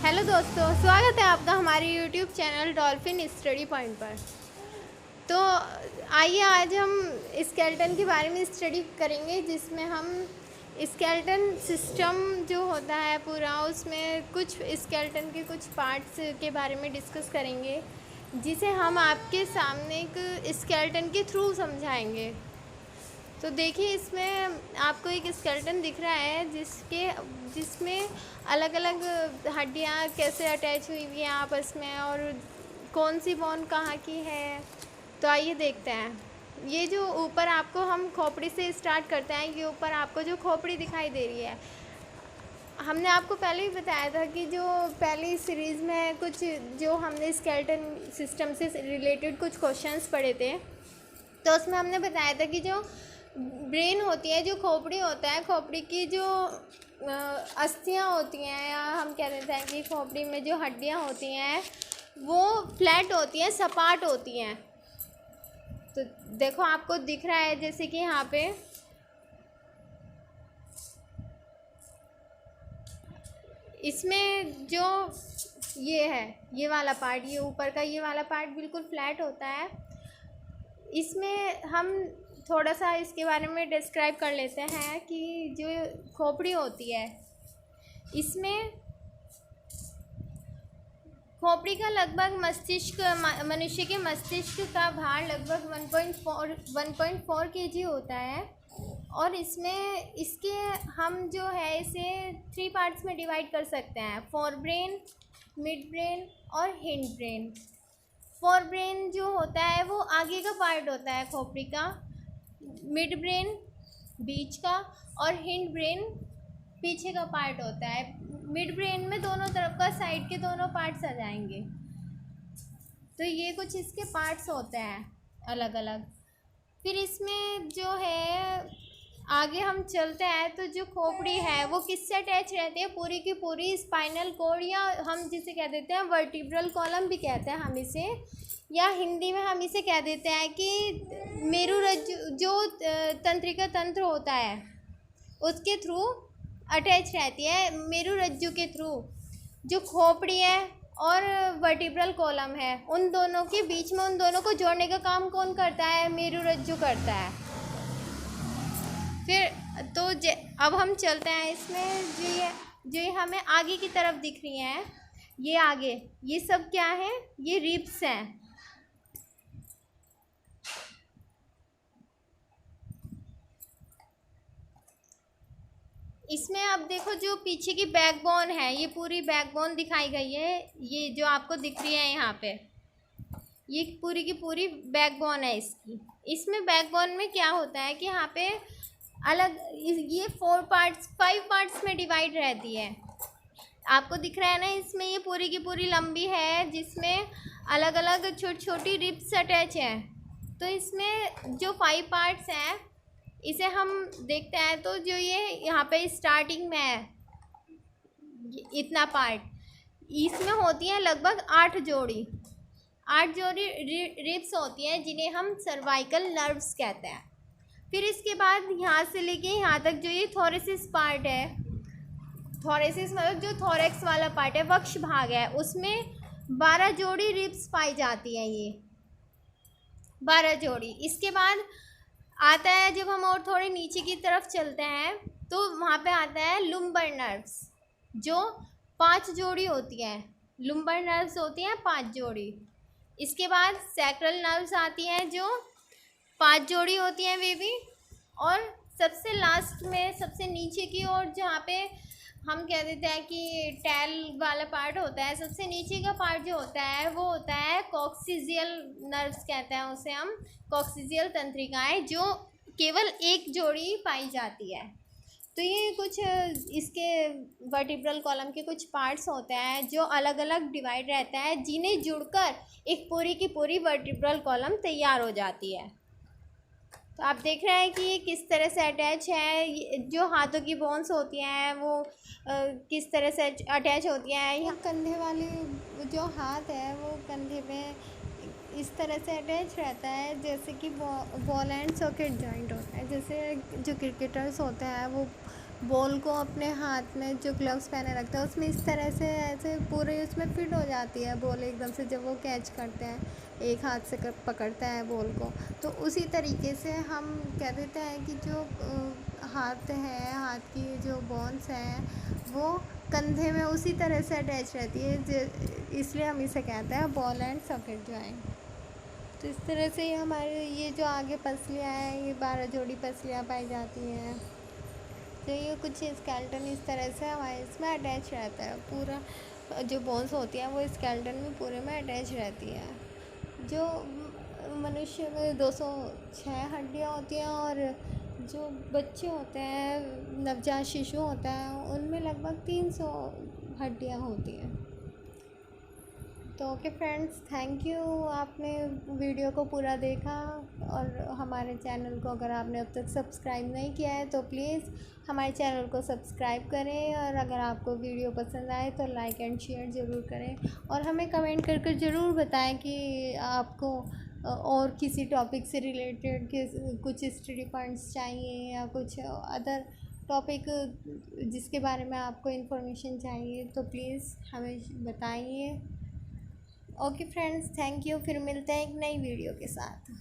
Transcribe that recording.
Hello दोस्तों, स्वागत है आपका हमारे YouTube channel dolphin study point पर। तो आइए आज हम स्केलेटन के बारे में स्टडी करेंगे, जिसमें हम स्केलेटन सिस्टम जो होता है पूरा, उसमें कुछ स्केलेटन के कुछ पार्ट्स के बारे में डिस्कस करेंगे, जिसे हम आपके सामने एक स्केलेटन के थ्रू समझाएंगे। तो देखिए, इसमें आपको एक स्केलेटन दिख रहा है जिसमें अलग अलग हड्डियाँ कैसे अटैच हुई हुई हैं आपस में, और कौन सी बोन कहाँ की है। तो आइए देखते हैं। ये जो ऊपर आपको हम खोपड़ी से स्टार्ट करते हैं, ये ऊपर आपको जो खोपड़ी दिखाई दे रही है, हमने आपको पहले ही बताया था कि जो पहली सीरीज़ में कुछ जो हमने स्केलेटन सिस्टम से रिलेटेड कुछ क्वेश्चंस पढ़े थे, तो उसमें हमने बताया था कि जो ब्रेन होती है, जो खोपड़ी होता है, खोपड़ी की जो अस्थियां होती हैं, या हम कह देते हैं कि खोपड़ी में जो हड्डियां होती हैं वो फ्लैट होती हैं, सपाट होती हैं। तो देखो, आपको दिख रहा है जैसे कि यहाँ पे इसमें जो ये है, ये वाला पार्ट, ये ऊपर का ये वाला पार्ट बिल्कुल फ्लैट होता है। इसमें हम थोड़ा सा इसके बारे में डिस्क्राइब कर लेते हैं कि जो खोपड़ी होती है, इसमें खोपड़ी का लगभग मनुष्य के मस्तिष्क का भार लगभग 1.4 kg होता है। और इसमें इसके हम जो है इसे 3 पार्ट्स में डिवाइड कर सकते हैं: फोर ब्रेन, मिड ब्रेन और हिंड ब्रेन। फोर ब्रेन जो होता है वो आगे का पार्ट होता है खोपड़ी का, मिड ब्रेन बीच का, और हिंड ब्रेन पीछे का पार्ट होता है। मिड ब्रेन में दोनों तरफ का साइड के दोनों पार्ट्स आ जाएंगे। तो ये कुछ इसके पार्ट्स होते हैं अलग अलग। फिर इसमें जो है आगे हम चलते हैं, तो जो खोपड़ी है वो किससे अटैच रहती है? पूरी की पूरी स्पाइनल कॉर्ड, या हम जिसे कह देते हैं वर्टिब्रल कॉलम भी कहते हैं हम इसे, या हिंदी में हम इसे कह देते हैं कि मेरुरज्जु, जो तंत्रिका तंत्र होता है उसके थ्रू अटैच रहती है। मेरुरज्जु के थ्रू जो खोपड़ी है और वर्टिब्रल कॉलम है, उन दोनों के बीच में, उन दोनों को जोड़ने का काम कौन करता है? मेरुरज्जु करता है। फिर तो अब हम चलते हैं इसमें, जो ये हमें आगे की तरफ दिख रही हैं, ये आगे, ये सब क्या है? ये रिब्स हैं। इसमें आप देखो, जो पीछे की बैकबोन है, ये पूरी बैकबोन दिखाई गई है, ये जो आपको दिख रही है यहाँ पे, ये पूरी की पूरी बैकबोन है इसकी। इसमें बैकबोन में क्या होता है कि यहाँ पे अलग, ये 5 पार्ट्स में डिवाइड रहती है। आपको दिख रहा है ना, इसमें ये पूरी की पूरी लंबी है, जिसमें अलग अलग छोटी छोटी रिब्स अटैच हैं। तो इसमें जो 5 पार्ट्स हैं, इसे हम देखते हैं, तो जो ये यहाँ पे स्टार्टिंग में है इतना पार्ट, इसमें होती हैं लगभग 8 जोड़ी रिब्स होती हैं, जिन्हें हम सर्वाइकल नर्व्स कहते हैं। फिर इसके बाद यहाँ से लेके यहाँ तक जो ये थोरेसिस पार्ट है, थोरेसिस मतलब जो थोरेक्स वाला पार्ट है, वक्ष भाग है, उसमें 12 जोड़ी रिब्स पाई जाती हैं, ये 12 जोड़ी। इसके बाद आता है, जब हम और थोड़े नीचे की तरफ चलते हैं, तो वहाँ पे आता है लुम्बर नर्व्स, जो 5 जोड़ी होती हैं। लुम्बर नर्व्स होती हैं 5 जोड़ी। इसके बाद सैक्रल नर्व्स आती हैं, जो 5 जोड़ी होती हैं वे भी। और सबसे लास्ट में, सबसे नीचे की ओर, जहाँ पे हम कह देते हैं कि टैल वाला पार्ट होता है, सबसे नीचे का पार्ट जो होता है वो होता है कॉक्सिजियल नर्व्स कहते हैं उसे हम, कॉक्सिजियल तंत्रिकाएं, जो केवल 1 जोड़ी पाई जाती है। तो ये कुछ इसके वर्टिब्रल कॉलम के कुछ पार्ट्स होते हैं जो अलग अलग डिवाइड रहता है, जिन्हें जुड़कर एक पूरी की पूरी वर्टिब्रल कॉलम तैयार हो जाती है। तो आप देख रहे हैं कि ये किस तरह से अटैच है। जो हाथों की बोन्स होती हैं वो किस तरह से अटैच होती हैं। यहाँ कंधे वाली जो हाथ है वो कंधे पे इस तरह से अटैच रहता है, जैसे कि बॉल एंड सॉकेट जॉइंट होता है। जैसे जो क्रिकेटर्स होते हैं वो बॉल को अपने हाथ में जो ग्लव्स पहने रखता है उसमें इस तरह से ऐसे पूरे उसमें फिट हो जाती है बॉल एकदम से, जब वो कैच करते हैं एक हाथ से पकड़ता है बॉल को। तो उसी तरीके से हम कह देते हैं कि जो हाथ है, हाथ की जो बोन्स हैं वो कंधे में उसी तरह से अटैच रहती है, इसलिए हम इसे कहते हैं बॉल एंड सॉकेट जॉइंट। तो इस तरह से हमारे ये जो आगे पसलियाँ हैं, ये 12 जोड़ी पसलियाँ पाई जाती हैं। तो ये कुछ स्केलेटन इस तरह से हमारे इसमें अटैच रहता है, पूरा जो बोन्स होती हैं वो स्केलेटन में पूरे में अटैच रहती है। जो मनुष्य में 206 हड्डियाँ होती हैं और जो बच्चे होते हैं, नवजात शिशु होता है, उनमें लगभग 300 हड्डियाँ होती हैं। तो ओके फ्रेंड्स, थैंक यू, आपने वीडियो को पूरा देखा। और हमारे चैनल को अगर आपने अब तक सब्सक्राइब नहीं किया है तो प्लीज़ हमारे चैनल को सब्सक्राइब करें, और अगर आपको वीडियो पसंद आए तो लाइक एंड शेयर ज़रूर करें, और हमें कमेंट कर ज़रूर बताएं कि आपको और किसी टॉपिक से रिलेटेड कुछ स्टडी पॉइंट्स चाहिए या कुछ अदर टॉपिक जिसके बारे में आपको इन्फॉर्मेशन चाहिए, तो प्लीज़ हमें बताइए। ओके फ्रेंड्स, थैंक यू, फिर मिलते हैं एक नई वीडियो के साथ।